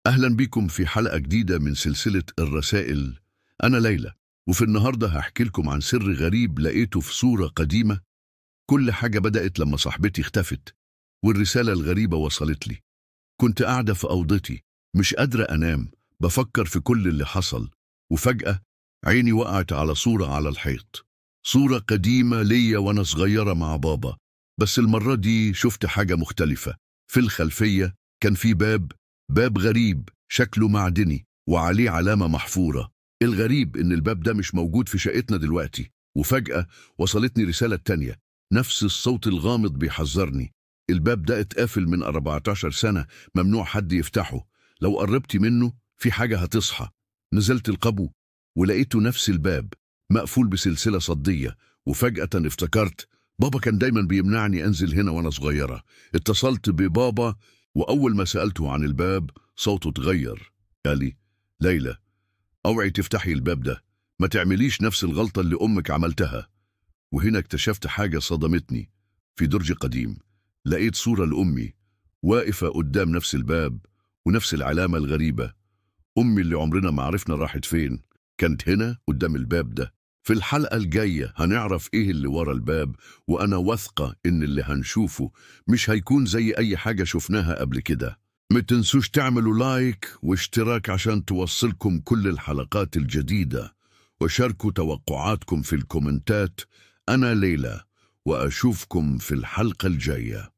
أهلا بكم في حلقة جديدة من سلسلة الرسائل. أنا ليلى، وفي النهاردة هحكي لكم عن سر غريب لقيته في صورة قديمة. كل حاجة بدأت لما صاحبتي اختفت والرسالة الغريبة وصلت لي. كنت قاعدة في أوضتي مش قادرة أنام، بفكر في كل اللي حصل، وفجأة عيني وقعت على صورة على الحيط. صورة قديمة ليا وأنا صغيرة مع بابا، بس المرة دي شفت حاجة مختلفة. في الخلفية كان في باب غريب شكله معدني وعليه علامة محفورة. الغريب إن الباب ده مش موجود في شقتنا دلوقتي. وفجأة وصلتني رسالة تانية، نفس الصوت الغامض بيحذرني. الباب ده اتقافل من 14 سنة، ممنوع حد يفتحه. لو قربتي منه في حاجة هتصحى. نزلت القبو ولقيته نفس الباب مقفول بسلسلة صدية. وفجأة افتكرت بابا كان دايما بيمنعني أنزل هنا وأنا صغيرة. اتصلت ببابا، وأول ما سألته عن الباب صوته اتغير. قال لي: ليلى، اوعي تفتحي الباب ده، ما تعمليش نفس الغلطة اللي أمك عملتها. وهنا اكتشفت حاجة صدمتني. في درج قديم لقيت صورة لأمي واقفة قدام نفس الباب ونفس العلامة الغريبة. أمي اللي عمرنا ما عرفنا راحت فين كانت هنا قدام الباب ده. في الحلقة الجاية هنعرف إيه اللي ورا الباب، وأنا واثقة إن اللي هنشوفه مش هيكون زي أي حاجة شفناها قبل كده. ما تنسوش تعملوا لايك واشتراك عشان توصلكم كل الحلقات الجديدة، وشاركوا توقعاتكم في الكومنتات. أنا ليلى، وأشوفكم في الحلقة الجاية.